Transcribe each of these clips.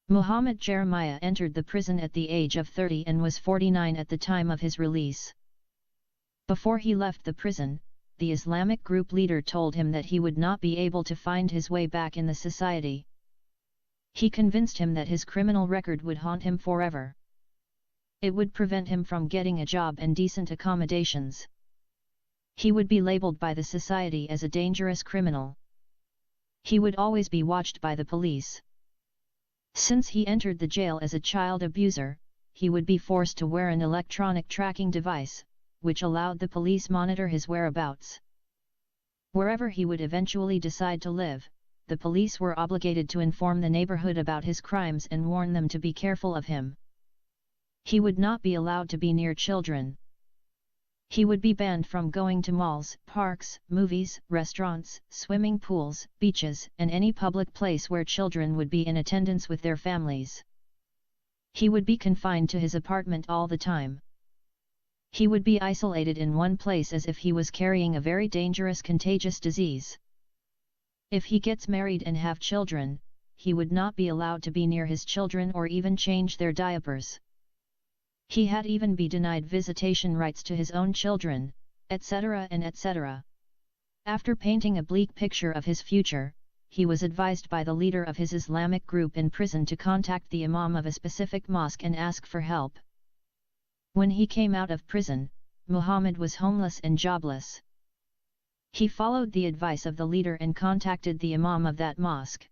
Muhammad Jeremiah entered the prison at the age of 30 and was 49 at the time of his release. Before he left the prison, the Islamic group leader told him that he would not be able to find his way back in the society. He convinced him that his criminal record would haunt him forever. It would prevent him from getting a job and decent accommodations. He would be labeled by the society as a dangerous criminal. He would always be watched by the police. Since he entered the jail as a child abuser, he would be forced to wear an electronic tracking device, which allowed the police monitor his whereabouts. Wherever he would eventually decide to live, the police were obligated to inform the neighborhood about his crimes and warn them to be careful of him. He would not be allowed to be near children. He would be banned from going to malls, parks, movies, restaurants, swimming pools, beaches, and any public place where children would be in attendance with their families. He would be confined to his apartment all the time. He would be isolated in one place as if he was carrying a very dangerous contagious disease. If he gets married and have children, he would not be allowed to be near his children or even change their diapers. He had even be denied visitation rights to his own children, etc. and etc. After painting a bleak picture of his future, he was advised by the leader of his Islamic group in prison to contact the imam of a specific mosque and ask for help. When he came out of prison, Muhammad was homeless and jobless. He followed the advice of the leader and contacted the imam of that mosque.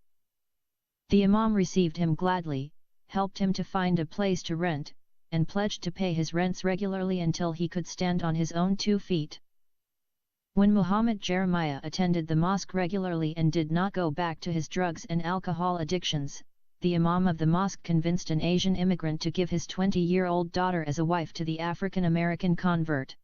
The imam received him gladly, helped him to find a place to rent, and pledged to pay his rents regularly until he could stand on his own 2 feet. When Muhammad Jeremiah attended the mosque regularly and did not go back to his drugs and alcohol addictions, the imam of the mosque convinced an Asian immigrant to give his 20-year-old daughter as a wife to the African-American convert.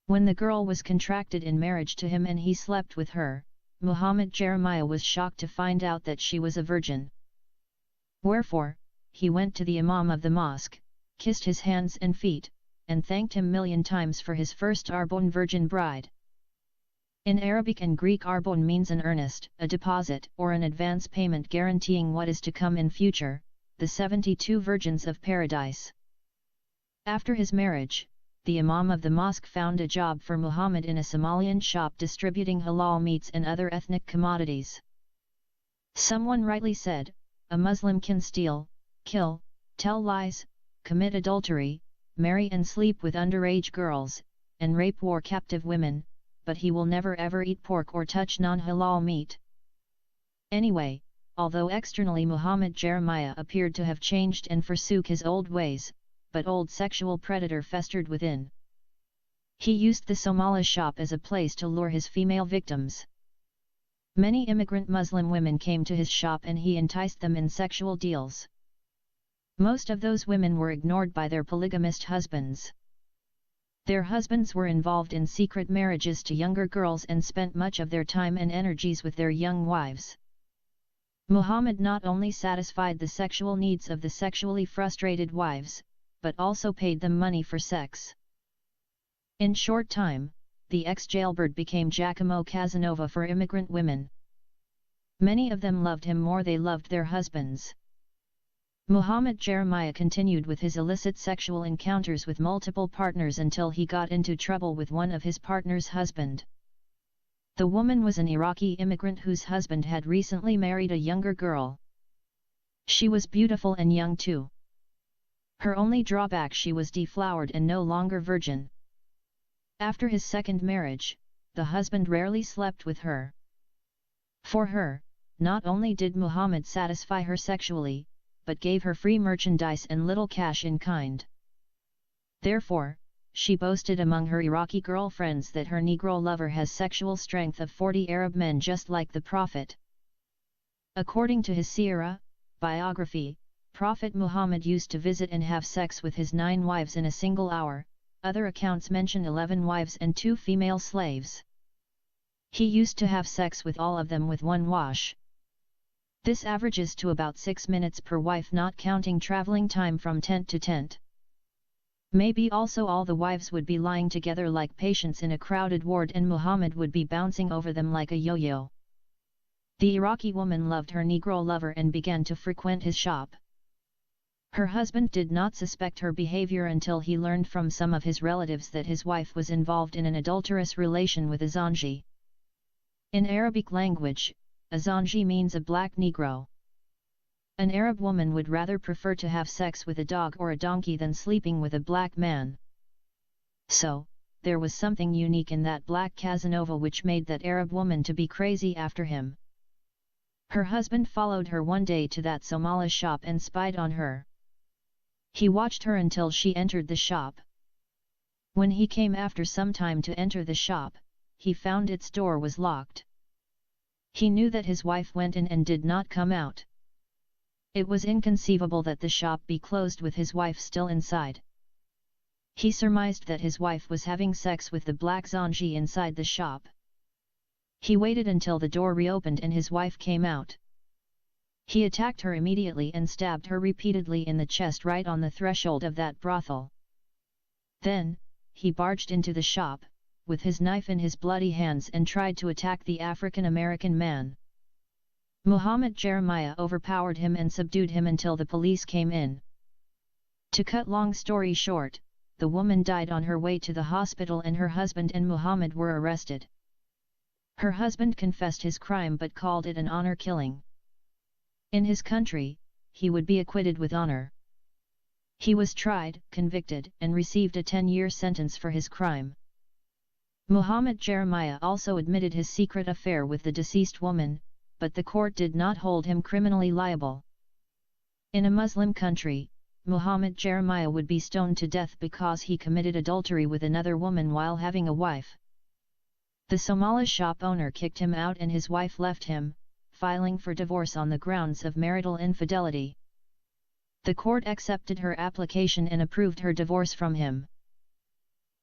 When the girl was contracted in marriage to him and he slept with her, Muhammad Jeremiah was shocked to find out that she was a virgin. Wherefore, he went to the imam of the mosque, kissed his hands and feet, and thanked him 1,000,000 times for his first Arbon virgin bride. In Arabic and Greek, Arbon means an earnest, a deposit, or an advance payment guaranteeing what is to come in future, the 72 virgins of paradise. After his marriage, the imam of the mosque found a job for Muhammad in a Somalian shop distributing halal meats and other ethnic commodities. Someone rightly said, a Muslim can steal, kill, tell lies, commit adultery, marry and sleep with underage girls, and rape war captive women, but he will never ever eat pork or touch non-halal meat. Anyway, although externally Muhammad Jeremiah appeared to have changed and forsook his old ways, but old sexual predator festered within. He used the Somali shop as a place to lure his female victims. Many immigrant Muslim women came to his shop and he enticed them in sexual deals. Most of those women were ignored by their polygamist husbands. Their husbands were involved in secret marriages to younger girls and spent much of their time and energies with their young wives. Muhammad not only satisfied the sexual needs of the sexually frustrated wives, but also paid them money for sex. In short time, the ex-jailbird became Giacomo Casanova for immigrant women. Many of them loved him more than they loved their husbands. Muhammad Jeremiah continued with his illicit sexual encounters with multiple partners until he got into trouble with one of his partner's husband. The woman was an Iraqi immigrant whose husband had recently married a younger girl. She was beautiful and young too. Her only drawback, she was deflowered and no longer virgin. After his second marriage, the husband rarely slept with her. For her, not only did Muhammad satisfy her sexually, but gave her free merchandise and little cash in kind. Therefore, she boasted among her Iraqi girlfriends that her Negro lover has sexual strength of 40 Arab men just like the Prophet. According to his Sirah, biography, Prophet Muhammad used to visit and have sex with his 9 wives in a single hour, other accounts mention 11 wives and 2 female slaves. He used to have sex with all of them with one wash. This averages to about 6 minutes per wife, not counting traveling time from tent to tent. Maybe also all the wives would be lying together like patients in a crowded ward and Muhammad would be bouncing over them like a yo-yo. The Iraqi woman loved her Negro lover and began to frequent his shop. Her husband did not suspect her behavior until he learned from some of his relatives that his wife was involved in an adulterous relation with a Zanji. In Arabic language, a Zanji means a black Negro. An Arab woman would rather prefer to have sex with a dog or a donkey than sleeping with a black man. So, there was something unique in that black Casanova which made that Arab woman to be crazy after him. Her husband followed her one day to that Somali shop and spied on her. He watched her until she entered the shop. When he came after some time to enter the shop, he found its door was locked. He knew that his wife went in and did not come out. It was inconceivable that the shop be closed with his wife still inside. He surmised that his wife was having sex with the black Zanji inside the shop. He waited until the door reopened and his wife came out. He attacked her immediately and stabbed her repeatedly in the chest right on the threshold of that brothel. Then, he barged into the shop, with his knife in his bloody hands and tried to attack the African-American man. Muhammad Jeremiah overpowered him and subdued him until the police came in. To cut long story short, the woman died on her way to the hospital and her husband and Muhammad were arrested. Her husband confessed his crime but called it an honor killing. In his country, he would be acquitted with honor. He was tried, convicted, and received a 10-year sentence for his crime. Muhammad Jeremiah also admitted his secret affair with the deceased woman, but the court did not hold him criminally liable. In a Muslim country, Muhammad Jeremiah would be stoned to death because he committed adultery with another woman while having a wife. The Somali shop owner kicked him out and his wife left him, filing for divorce on the grounds of marital infidelity. The court accepted her application and approved her divorce from him.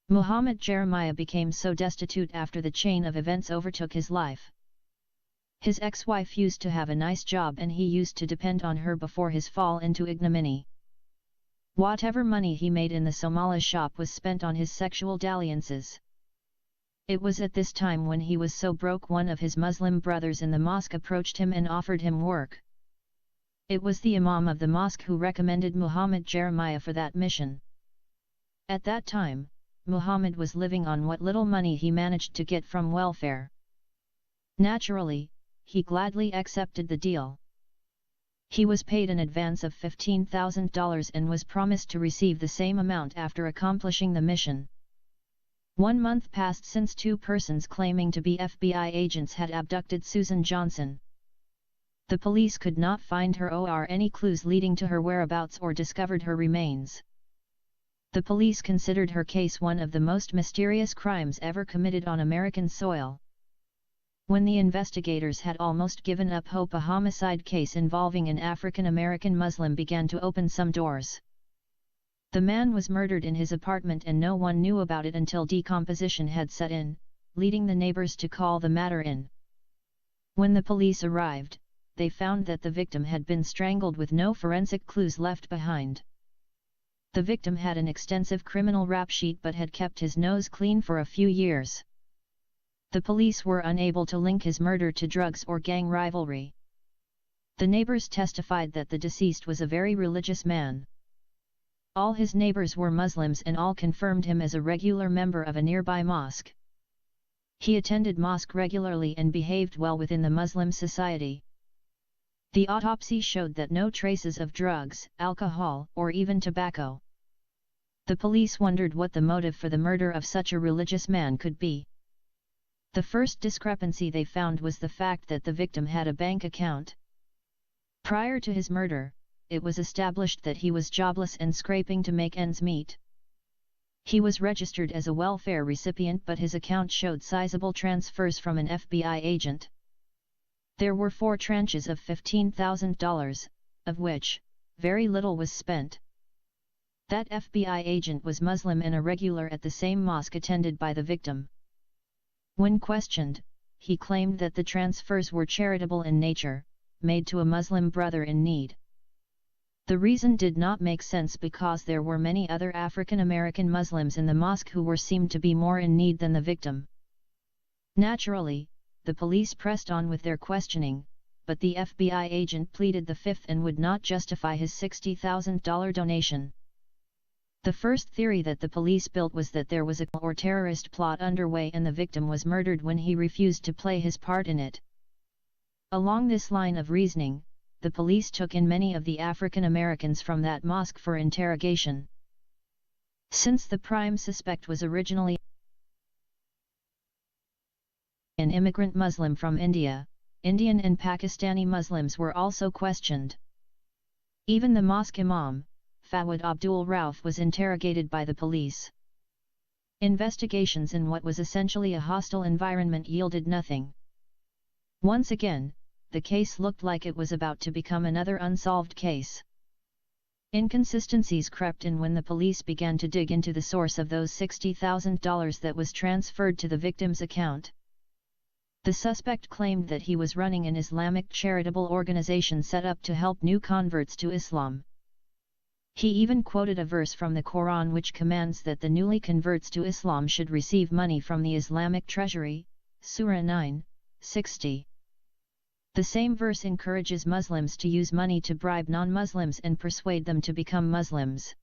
Muhammad Jeremiah became so destitute after the chain of events overtook his life. His ex-wife used to have a nice job and he used to depend on her before his fall into ignominy. Whatever money he made in the Somali shop was spent on his sexual dalliances. It was at this time when he was so broke one of his Muslim brothers in the mosque approached him and offered him work. It was the Imam of the mosque who recommended Muhammad Jeremiah for that mission. At that time, Muhammad was living on what little money he managed to get from welfare. Naturally, he gladly accepted the deal. He was paid an advance of $15,000 and was promised to receive the same amount after accomplishing the mission. 1 month passed since 2 persons claiming to be FBI agents had abducted Susan Johnson. The police could not find her or any clues leading to her whereabouts or discovered her remains. The police considered her case one of the most mysterious crimes ever committed on American soil. When the investigators had almost given up hope, a homicide case involving an African-American Muslim began to open some doors. The man was murdered in his apartment and no one knew about it until decomposition had set in, leading the neighbors to call the matter in. When the police arrived, they found that the victim had been strangled with no forensic clues left behind. The victim had an extensive criminal rap sheet but had kept his nose clean for a few years. The police were unable to link his murder to drugs or gang rivalry. The neighbors testified that the deceased was a very religious man. All his neighbors were Muslims and all confirmed him as a regular member of a nearby mosque. He attended mosque regularly and behaved well within the Muslim society. The autopsy showed that no traces of drugs, alcohol, or even tobacco. The police wondered what the motive for the murder of such a religious man could be. The first discrepancy they found was the fact that the victim had a bank account. Prior to his murder, it was established that he was jobless and scraping to make ends meet. He was registered as a welfare recipient but his account showed sizable transfers from an FBI agent. There were 4 tranches of $15,000, of which, very little was spent. That FBI agent was Muslim and a regular at the same mosque attended by the victim. When questioned, he claimed that the transfers were charitable in nature, made to a Muslim brother in need. The reason did not make sense because there were many other African American Muslims in the mosque who seemed to be more in need than the victim. Naturally, the police pressed on with their questioning, but the FBI agent pleaded the fifth and would not justify his $60,000 donation. The first theory that the police built was that there was a terrorist plot underway and the victim was murdered when he refused to play his part in it. Along this line of reasoning, the police took in many of the African Americans from that mosque for interrogation. Since the prime suspect was originally an immigrant Muslim from India, Indian and Pakistani Muslims were also questioned. Even the mosque imam, Fawad Abdul Rauf, was interrogated by the police. Investigations in what was essentially a hostile environment yielded nothing. Once again, the case looked like it was about to become another unsolved case. Inconsistencies crept in when the police began to dig into the source of those $60,000 that was transferred to the victim's account. The suspect claimed that he was running an Islamic charitable organization set up to help new converts to Islam. He even quoted a verse from the Quran which commands that the newly converts to Islam should receive money from the Islamic treasury, Surah 9:60. The same verse encourages Muslims to use money to bribe non-Muslims and persuade them to become Muslims.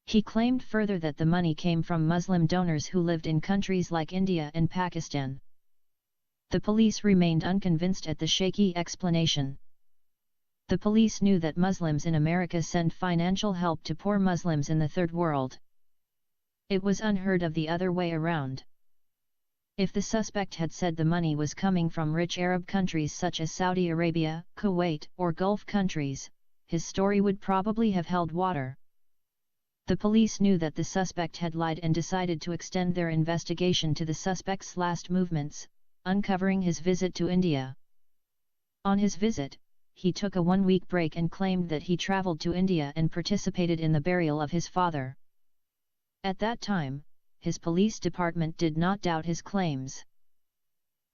He claimed further that the money came from Muslim donors who lived in countries like India and Pakistan. The police remained unconvinced at the shaky explanation. The police knew that Muslims in America send financial help to poor Muslims in the Third World. It was unheard of the other way around. If the suspect had said the money was coming from rich Arab countries such as Saudi Arabia, Kuwait, or Gulf countries, his story would probably have held water. The police knew that the suspect had lied and decided to extend their investigation to the suspect's last movements, uncovering his visit to India. On his visit, he took a one-week break and claimed that he traveled to India and participated in the burial of his father. At that time, his police department did not doubt his claims.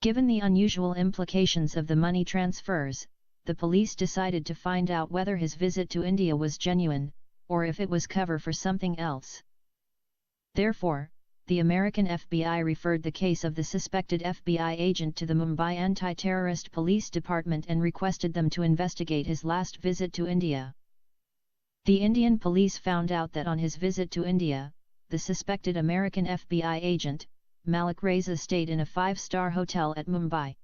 Given the unusual implications of the money transfers, the police decided to find out whether his visit to India was genuine, or if it was cover for something else. Therefore, the American FBI referred the case of the suspected FBI agent to the Mumbai Anti-Terrorist Police Department and requested them to investigate his last visit to India. The Indian police found out that on his visit to India, the suspected American FBI agent, Malik Reza, stayed in a five-star hotel at Mumbai.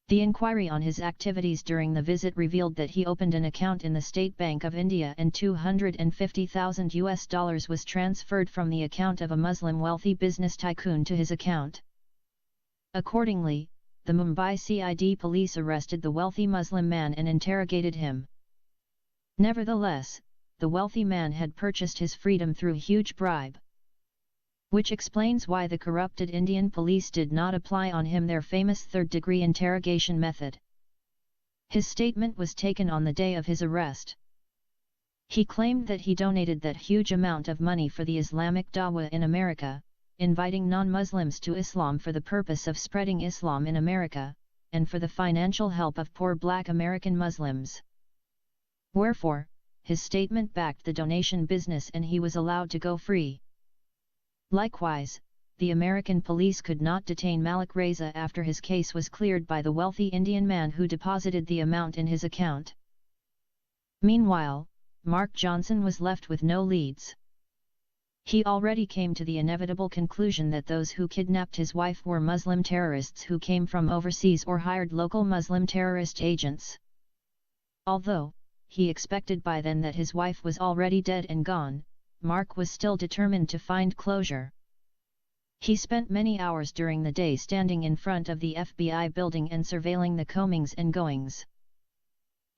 The inquiry on his activities during the visit revealed that he opened an account in the State Bank of India and $250,000 was transferred from the account of a Muslim wealthy business tycoon to his account. Accordingly, the Mumbai CID police arrested the wealthy Muslim man and interrogated him. Nevertheless, the wealthy man had purchased his freedom through a huge bribe. Which explains why the corrupted Indian police did not apply on him their famous third-degree interrogation method. His statement was taken on the day of his arrest. He claimed that he donated that huge amount of money for the Islamic Dawah in America, inviting non-Muslims to Islam for the purpose of spreading Islam in America, and for the financial help of poor black American Muslims. Wherefore, his statement backed the donation business and he was allowed to go free. Likewise, the American police could not detain Malik Reza after his case was cleared by the wealthy Indian man who deposited the amount in his account. Meanwhile, Mark Johnson was left with no leads. He already came to the inevitable conclusion that those who kidnapped his wife were Muslim terrorists who came from overseas or hired local Muslim terrorist agents. Although, he expected by then that his wife was already dead and gone, Mark was still determined to find closure. He spent many hours during the day standing in front of the FBI building and surveilling the comings and goings.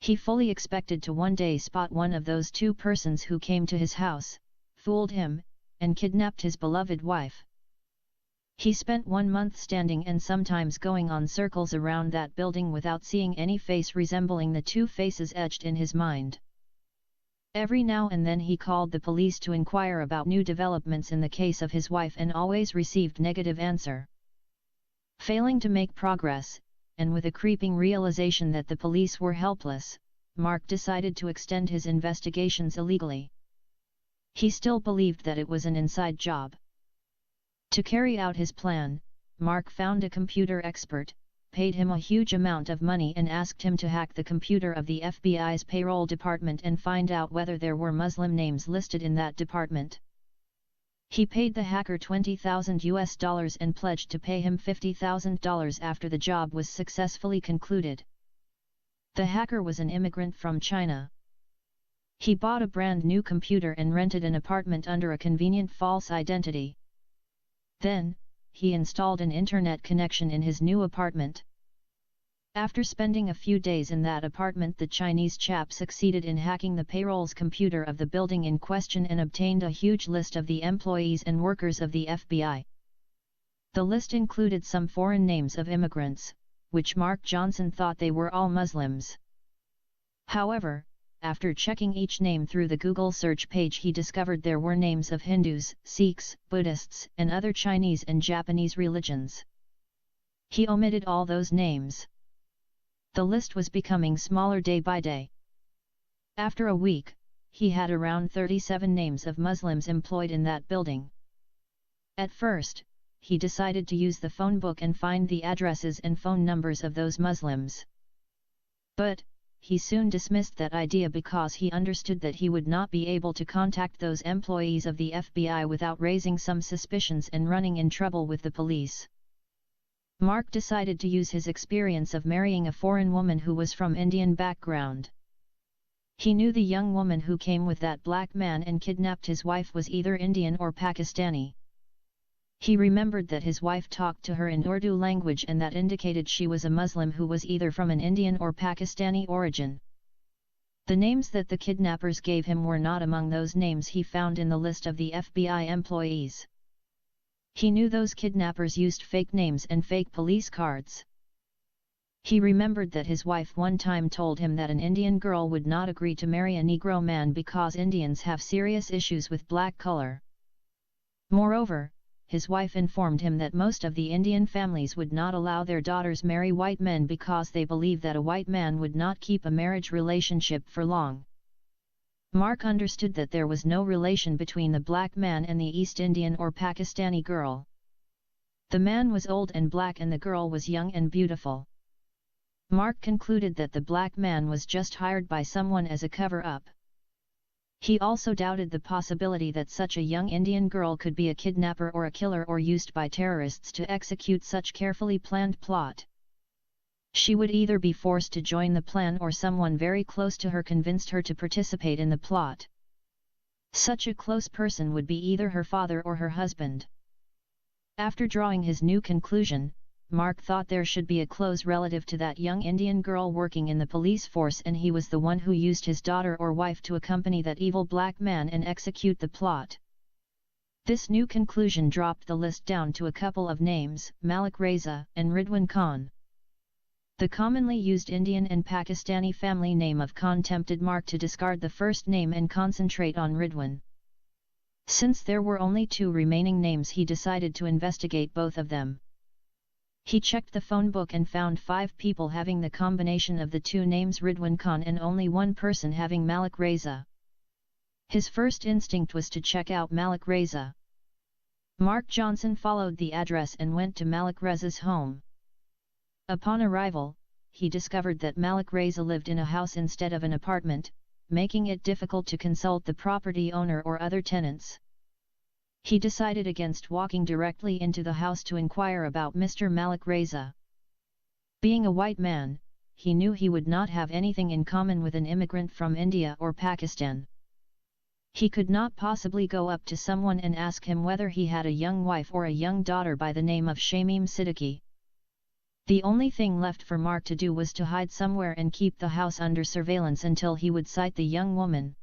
He fully expected to one day spot one of those two persons who came to his house, fooled him, and kidnapped his beloved wife. He spent 1 month standing and sometimes going on circles around that building without seeing any face resembling the two faces etched in his mind. Every now and then he called the police to inquire about new developments in the case of his wife and always received negative answer. Failing to make progress, and with a creeping realization that the police were helpless, Mark decided to extend his investigations illegally. He still believed that it was an inside job. To carry out his plan, Mark found a computer expert, paid him a huge amount of money and asked him to hack the computer of the FBI's payroll department and find out whether there were Muslim names listed in that department. He paid the hacker $20,000 and pledged to pay him $50,000 after the job was successfully concluded. The hacker was an immigrant from China. He bought a brand new computer and rented an apartment under a convenient false identity. Then, he installed an internet connection in his new apartment. After spending a few days in that apartment, the Chinese chap succeeded in hacking the payroll's computer of the building in question and obtained a huge list of the employees and workers of the FBI. The list included some foreign names of immigrants, which Mark Johnson thought they were all Muslims. However, after checking each name through the Google search page, he discovered there were names of Hindus, Sikhs, Buddhists, and other Chinese and Japanese religions. He omitted all those names. The list was becoming smaller day by day. After a week, he had around 37 names of Muslims employed in that building. At first, he decided to use the phone book and find the addresses and phone numbers of those Muslims. But, he soon dismissed that idea because he understood that he would not be able to contact those employees of the FBI without raising some suspicions and running in trouble with the police. Mark decided to use his experience of marrying a foreign woman who was from Indian background. He knew the young woman who came with that black man and kidnapped his wife was either Indian or Pakistani. He remembered that his wife talked to her in Urdu language and that indicated she was a Muslim who was either from an Indian or Pakistani origin. The names that the kidnappers gave him were not among those names he found in the list of the FBI employees. He knew those kidnappers used fake names and fake police cards. He remembered that his wife one time told him that an Indian girl would not agree to marry a Negro man because Indians have serious issues with black color. Moreover, his wife informed him that most of the Indian families would not allow their daughters marry white men because they believe that a white man would not keep a marriage relationship for long. Mark understood that there was no relation between the black man and the East Indian or Pakistani girl. The man was old and black and the girl was young and beautiful. Mark concluded that the black man was just hired by someone as a cover-up. He also doubted the possibility that such a young Indian girl could be a kidnapper or a killer or used by terrorists to execute such carefully planned plot. She would either be forced to join the plan or someone very close to her convinced her to participate in the plot. Such a close person would be either her father or her husband. After drawing his new conclusion, Mark thought there should be a close relative to that young Indian girl working in the police force, and he was the one who used his daughter or wife to accompany that evil black man and execute the plot. This new conclusion dropped the list down to a couple of names, Malik Reza and Ridwan Khan. The commonly used Indian and Pakistani family name of Khan tempted Mark to discard the first name and concentrate on Ridwan. Since there were only two remaining names, he decided to investigate both of them. He checked the phone book and found 5 people having the combination of the two names Ridwan Khan and only one person having Malik Reza. His first instinct was to check out Malik Reza. Mark Johnson followed the address and went to Malik Reza's home. Upon arrival, he discovered that Malik Reza lived in a house instead of an apartment, making it difficult to consult the property owner or other tenants. He decided against walking directly into the house to inquire about Mr. Malik Reza. Being a white man, he knew he would not have anything in common with an immigrant from India or Pakistan. He could not possibly go up to someone and ask him whether he had a young wife or a young daughter by the name of Shamim Siddiqui. The only thing left for Mark to do was to hide somewhere and keep the house under surveillance until he would sight the young woman.